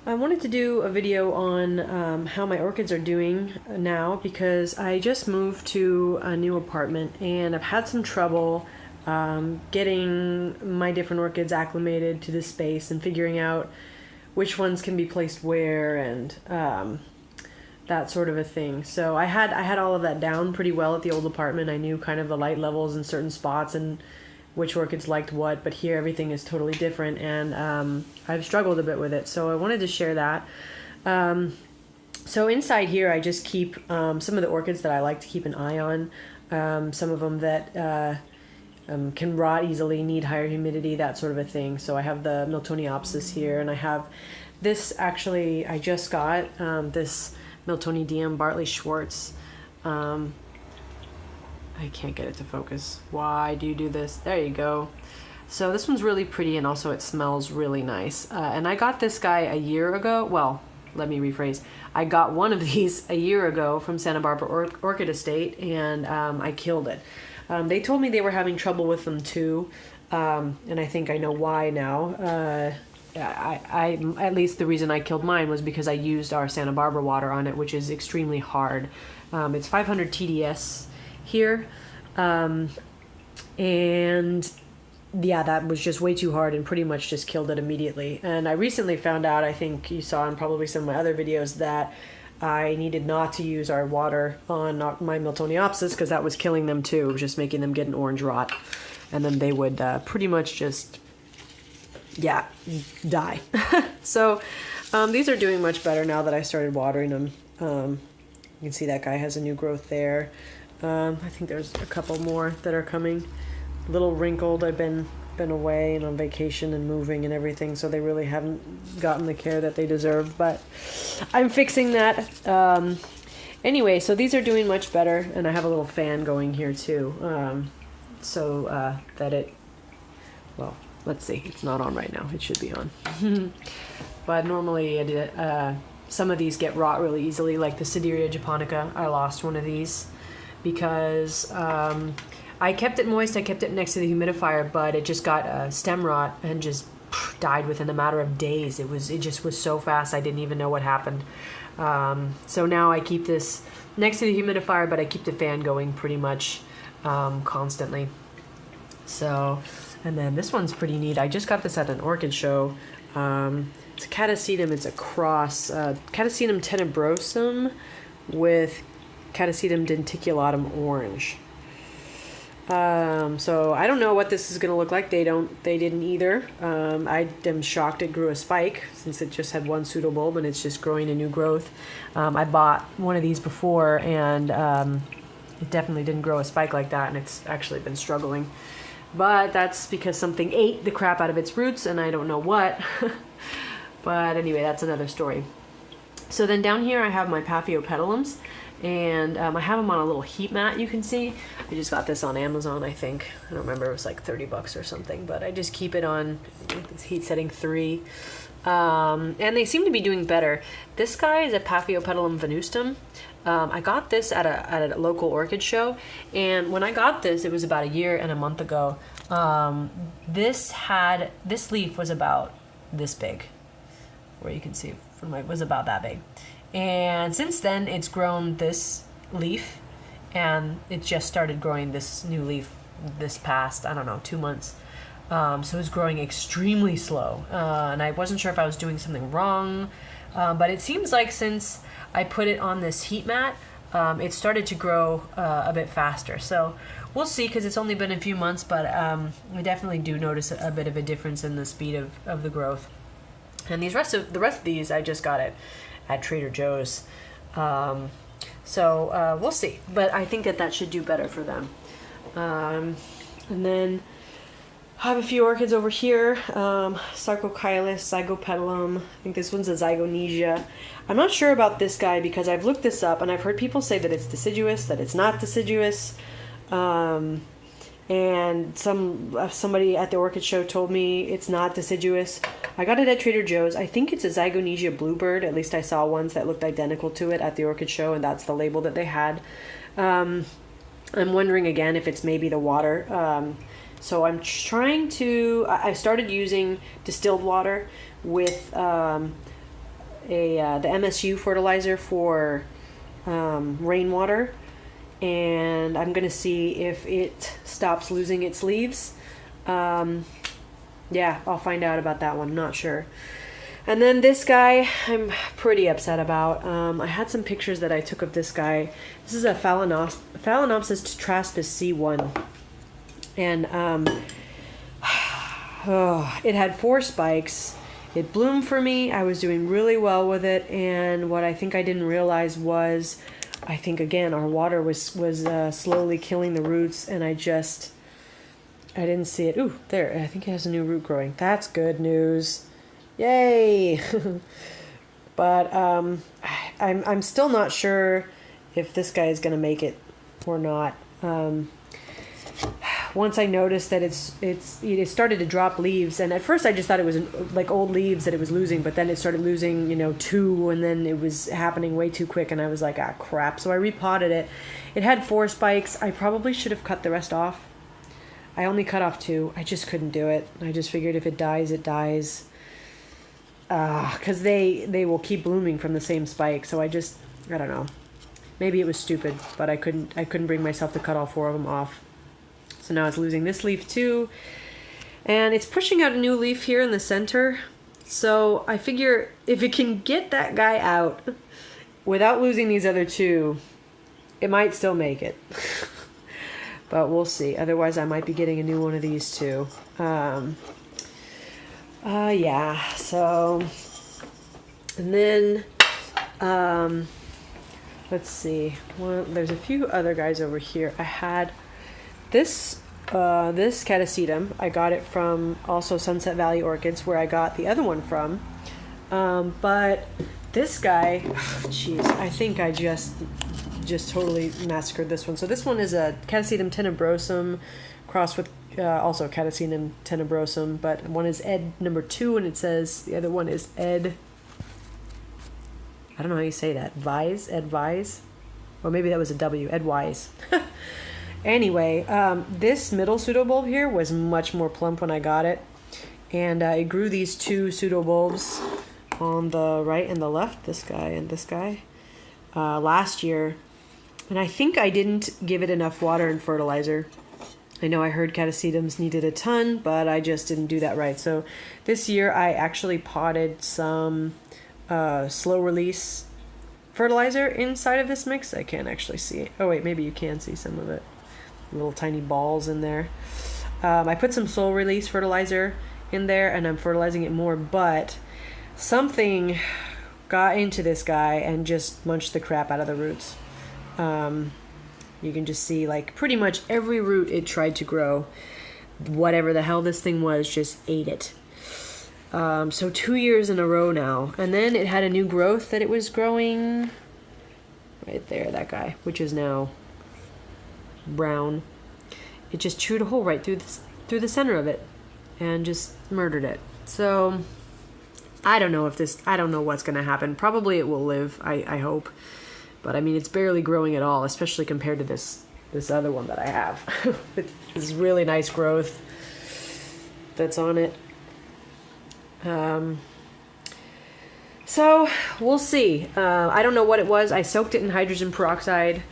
I wanted to do a video on how my orchids are doing now because I just moved to a new apartment and I've had some trouble getting my different orchids acclimated to this space and figuring out which ones can be placed where and that sort of a thing. So I had all of that down pretty well at the old apartment. I knew kind of the light levels in certain spots and which orchids liked what, but here everything is totally different, and I've struggled a bit with it, so I wanted to share that. So inside here I just keep some of the orchids that I like to keep an eye on, some of them that can rot easily, need higher humidity, that sort of a thing. So I have the Miltoniopsis here, and I have this, actually I just got this Miltonidium Bartley Schwartz. I can't get it to focus. Why do you do this? There you go. So this one's really pretty, and also it smells really nice. And I got this guy a year ago. Well, let me rephrase. I got one of these a year ago from Santa Barbara Orchid Estate, and I killed it. They told me they were having trouble with them too, and I think I know why now. I at least the reason I killed mine was because I used our Santa Barbara water on it, which is extremely hard. It's 500 TDS here, and yeah, that was just way too hard and pretty much just killed it immediately. And I recently found out, I think you saw in probably some of my other videos, that I needed not to use our water on my Miltoniopsis because that was killing them too. It was just making them get an orange rot, and then they would pretty much just, yeah, die. So these are doing much better now that I started watering them. You can see that guy has a new growth there. I think there's a couple more that are coming. A little wrinkled. I've been away and on vacation and moving and everything, so they really haven't gotten the care that they deserve, but I'm fixing that. Anyway, so these are doing much better, and I have a little fan going here too, so that it, well, let's see, it's not on right now. It should be on. But normally some of these get rot really easily, like the Sideria japonica. I lost one of these because I kept it moist. I kept it next to the humidifier, but it just got stem rot and just died within a matter of days. It just was so fast. I didn't even know what happened. So now I keep this next to the humidifier, but I keep the fan going pretty much constantly. So, and then this one's pretty neat. I just got this at an orchid show. It's a Catasetum. It's a cross Catasetum tenebrosum with Catasetum denticulatum orange. So I don't know what this is going to look like. They didn't either. I am shocked it grew a spike since it just had one pseudobulb and it's just growing a new growth. I bought one of these before, and it definitely didn't grow a spike like that, and it's actually been struggling. But that's because something ate the crap out of its roots, and I don't know what. But anyway, that's another story. So then down here I have my Paphiopedilums, and I have them on a little heat mat, you can see. I just got this on Amazon, I think. I don't remember, it was like 30 bucks or something, but I just keep it on heat setting 3. And they seem to be doing better. This guy is a Paphiopedilum venustum. I got this at a local orchid show, and when I got this, it was about a year and a month ago. This leaf was about this big, where you can see from was about that big. And since then, it's grown this leaf, and it just started growing this new leaf this past, I don't know, 2 months. So it's growing extremely slow, and I wasn't sure if I was doing something wrong, but it seems like since I put it on this heat mat, it started to grow a bit faster. So we'll see, because it's only been a few months, but I definitely do notice a bit of a difference in the speed of the growth. And the rest of these I just got at Trader Joe's. So we'll see. But I think that should do better for them. And then I have a few orchids over here. Sarcochilus, Zygopedilum. I think this one's a Zygonesia. I'm not sure about this guy because I've looked this up and I've heard people say that it's deciduous, that it's not deciduous. And somebody at the orchid show told me it's not deciduous. I got it at Trader Joe's. I think it's a Zygonesia bluebird. At least I saw ones that looked identical to it at the orchid show, and that's the label that they had. I'm wondering again if it's maybe the water. So I'm trying to, I started using distilled water with the MSU fertilizer for rainwater, and I'm gonna see if it stops losing its leaves. Yeah, I'll find out about that one. Not sure. And then this guy, I'm pretty upset about. I had some pictures that I took of this guy. This is a Phalaenopsis tetraspis C1. And it had 4 spikes. It bloomed for me. I was doing really well with it. And what I think I didn't realize was, I think, again, our water was slowly killing the roots. And I didn't see it. Ooh, there. I think it has a new root growing. That's good news. Yay! But I'm still not sure if this guy is gonna make it or not. Once I noticed that it started to drop leaves, and at first I just thought it was like old leaves that it was losing, but then it started losing 2, and then it was happening way too quick, and I was like, ah, crap. So I repotted it. It had 4 spikes. I probably should have cut the rest off. I only cut off 2. I just couldn't do it. I just figured if it dies, it dies. Because they will keep blooming from the same spike. So I don't know. Maybe it was stupid, but I couldn't bring myself to cut all 4 of them off. So now it's losing this leaf too. And it's pushing out a new leaf here in the center. So I figure if it can get that guy out without losing these other 2, it might still make it. But we'll see. Otherwise, I might be getting a new one of these too. Yeah, so, and then, let's see, there's a few other guys over here. I had this catasetum. I got it from also Sunset Valley Orchids, where I got the other one from. But this guy, jeez, I think I just totally massacred this one. So this one is a Catasetum tenebrosum crossed with also Catasetum tenebrosum, but one is Ed number 2, and it says the other one is Ed, I don't know how you say that, Vise, Ed Vise, or maybe that was a W, Ed Wise. Anyway, this middle pseudobulb here was much more plump when I got it, and I grew these 2 pseudobulbs on the right and the left, this guy and this guy, last year, and I think I didn't give it enough water and fertilizer. I know I heard catasetums needed a ton, but I just didn't do that right. So this year I actually potted some slow release fertilizer inside of this mix. I can't actually see it. Oh wait, maybe you can see some of it. Little tiny balls in there. I put some slow release fertilizer in there, and I'm fertilizing it more, but something got into this guy and just munched the crap out of the roots. You can just see, like, pretty much every root it tried to grow, whatever the hell this thing was, just ate it. So 2 years in a row now. And then it had a new growth that it was growing right there, that guy, which is now brown. It just chewed a hole right through the center of it and just murdered it. So I don't know what's going to happen. Probably it will live, I hope. But I mean, it's barely growing at all, especially compared to this other one that I have. This really nice growth that's on it. So we'll see. I don't know what it was. I soaked it in hydrogen peroxide.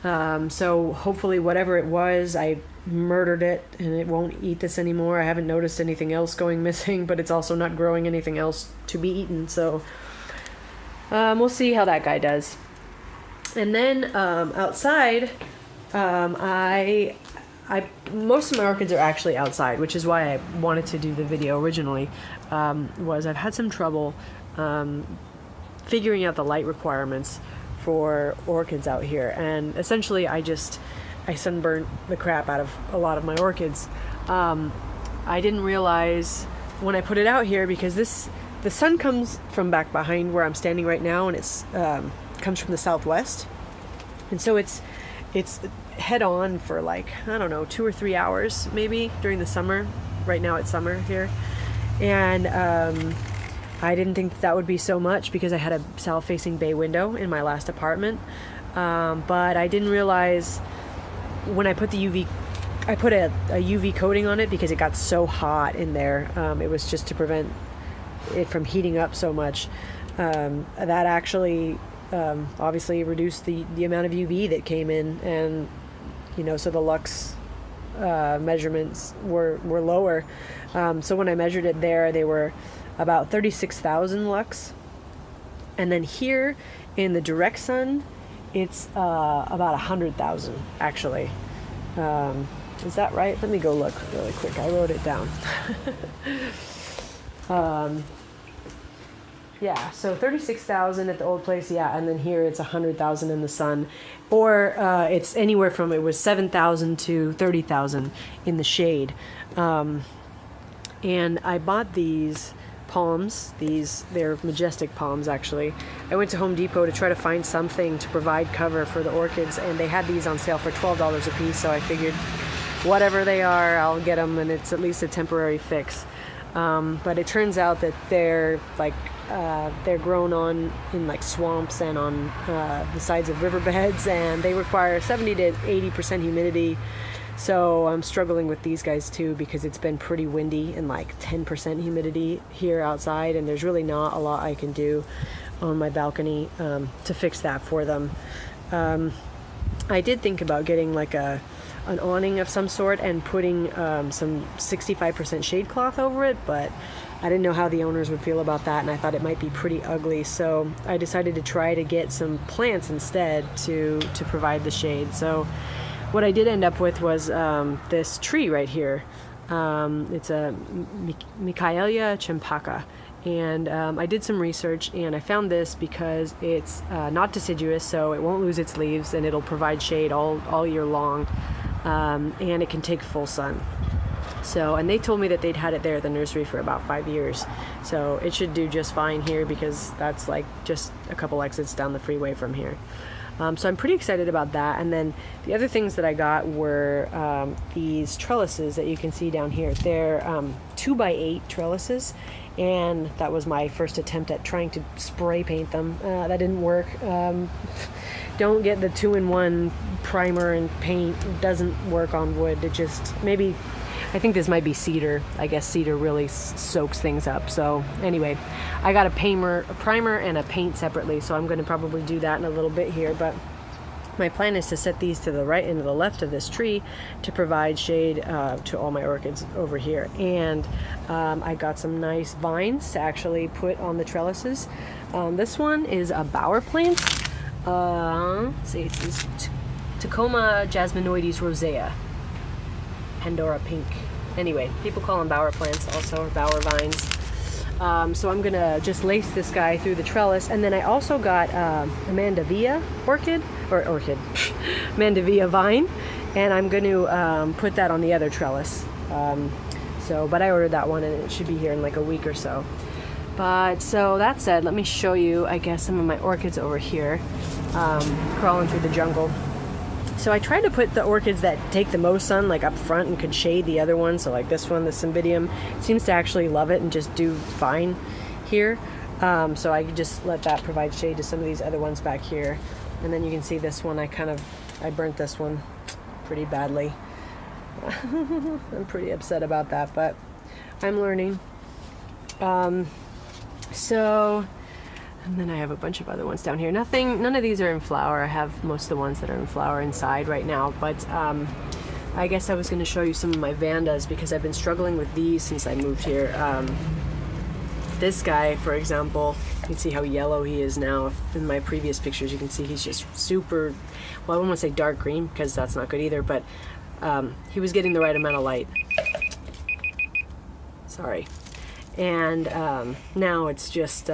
So hopefully whatever it was, I murdered it and it won't eat this anymore. I haven't noticed anything else going missing, but it's also not growing anything else to be eaten. So we'll see how that guy does. And then outside, I most of my orchids are actually outside, which is why I wanted to do the video originally. I've had some trouble figuring out the light requirements for orchids out here, and essentially I sunburnt the crap out of a lot of my orchids. I didn't realize when I put it out here, because the sun comes from back behind where I'm standing right now, and it's comes from the southwest, and so it's head on for, like, I don't know, 2 or 3 hours maybe during the summer. Right now it's summer here, and I didn't think that would be so much because I had a south-facing bay window in my last apartment, but I didn't realize when I put the UV, I put a UV coating on it because it got so hot in there. It was just to prevent it from heating up so much. that actually obviously reduced the amount of UV that came in, and so the lux measurements were lower. So when I measured it there, they were about 36,000 lux, and then here in the direct sun, it's about 100,000 actually. Is that right? Let me go look really quick. I wrote it down. Yeah, so 36,000 at the old place, yeah, and then here it's 100,000 in the sun, or it's anywhere from, it was 7,000 to 30,000 in the shade. And I bought these palms. They're majestic palms, actually. I went to Home Depot to try to find something to provide cover for the orchids, and they had these on sale for $12 a piece, so I figured whatever they are, I'll get them, and it's at least a temporary fix. But it turns out that they're grown in like swamps and on the sides of riverbeds, and they require 70 to 80% humidity. So I'm struggling with these guys too, because it's been pretty windy and like 10% humidity here outside, and there's really not a lot I can do on my balcony to fix that for them. I did think about getting like an awning of some sort and putting some 65% shade cloth over it, but I didn't know how the owners would feel about that, and I thought it might be pretty ugly, so I decided to try to get some plants instead to provide the shade. So what I did end up with was this tree right here. It's a Michelia Champaca, and I did some research, and I found this because it's not deciduous, so it won't lose its leaves, and it'll provide shade all year long, and it can take full sun. So, and they told me that they'd had it there at the nursery for about 5 years, so it should do just fine here, because that's like just a couple exits down the freeway from here. So I'm pretty excited about that. And then the other things that I got were these trellises that you can see down here. They're 2x8 trellises, and that was my first attempt at trying to spray paint them. That didn't work. Don't get the 2-in-1 primer and paint. It doesn't work on wood. It just, maybe, I think this might be cedar. I guess cedar really soaks things up. So anyway, I got a primer and a paint separately, so I'm going to probably do that in a little bit here. But my plan is to set these to the right and to the left of this tree to provide shade to all my orchids over here. And I got some nice vines to actually put on the trellises. This one is a bower plant. Let's see, it's Tacoma Jasminoides rosea. Pandora pink. Anyway, people call them bower plants also, or bower vines. So I'm gonna just lace this guy through the trellis, and then I also got a Madevilla orchid, Madevilla vine, and I'm going to put that on the other trellis. But I ordered that one, and it should be here in like a week or so. But so that said, let me show you, I guess, some of my orchids over here, crawling through the jungle. So I tried to put the orchids that take the most sun like up front and could shade the other ones. So like this one, the Cymbidium, seems to actually love it and just do fine here. So I just let that provide shade to some of these other ones back here. And then you can see this one, I burnt this one pretty badly. I'm pretty upset about that, but I'm learning. And then I have a bunch of other ones down here. None of these are in flower. I have most of the ones that are in flower inside right now, but I guess I was going to show you some of my Vandas, because I've been struggling with these since I moved here. This guy, for example, you can see how yellow he is now. In my previous pictures, you can see he's just super, well, I wouldn't want to say dark green, because that's not good either, but he was getting the right amount of light. Sorry. And now it's just,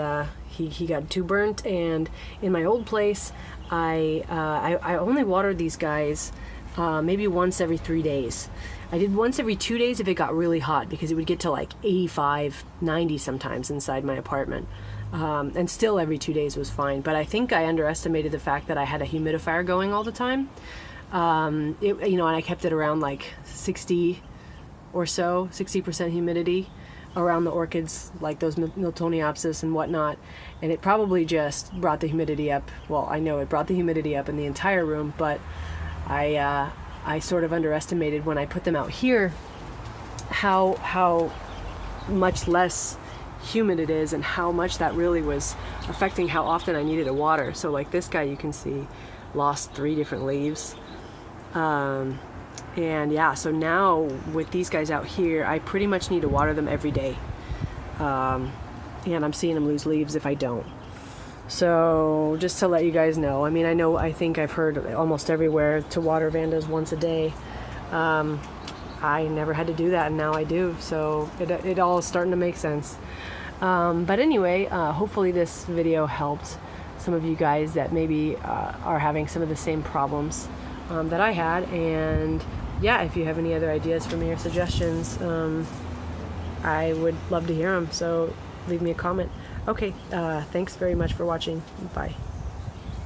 he got too burnt, and in my old place, I only watered these guys maybe once every 3 days. I did once every 2 days if it got really hot, because it would get to like 85, 90 sometimes inside my apartment. And still every 2 days was fine. But I think I underestimated the fact that I had a humidifier going all the time. And I kept it around like 60 or so, 60% humidity around the orchids, like those Miltoniopsis and whatnot, and it probably just brought the humidity up. Well, I know it brought the humidity up in the entire room, but I sort of underestimated when I put them out here how much less humid it is and how much that really was affecting how often I needed to water. So like this guy, you can see, lost 3 different leaves. And yeah, so now with these guys out here, I pretty much need to water them every day. And I'm seeing them lose leaves if I don't. So just to let you guys know, I mean, I think I've heard almost everywhere to water Vandas once a day. I never had to do that, and now I do. So it all is starting to make sense. But anyway, hopefully this video helped some of you guys that maybe are having some of the same problems that I had. And yeah, if you have any other ideas for me or suggestions, I would love to hear them. So leave me a comment. Okay, thanks very much for watching. Bye.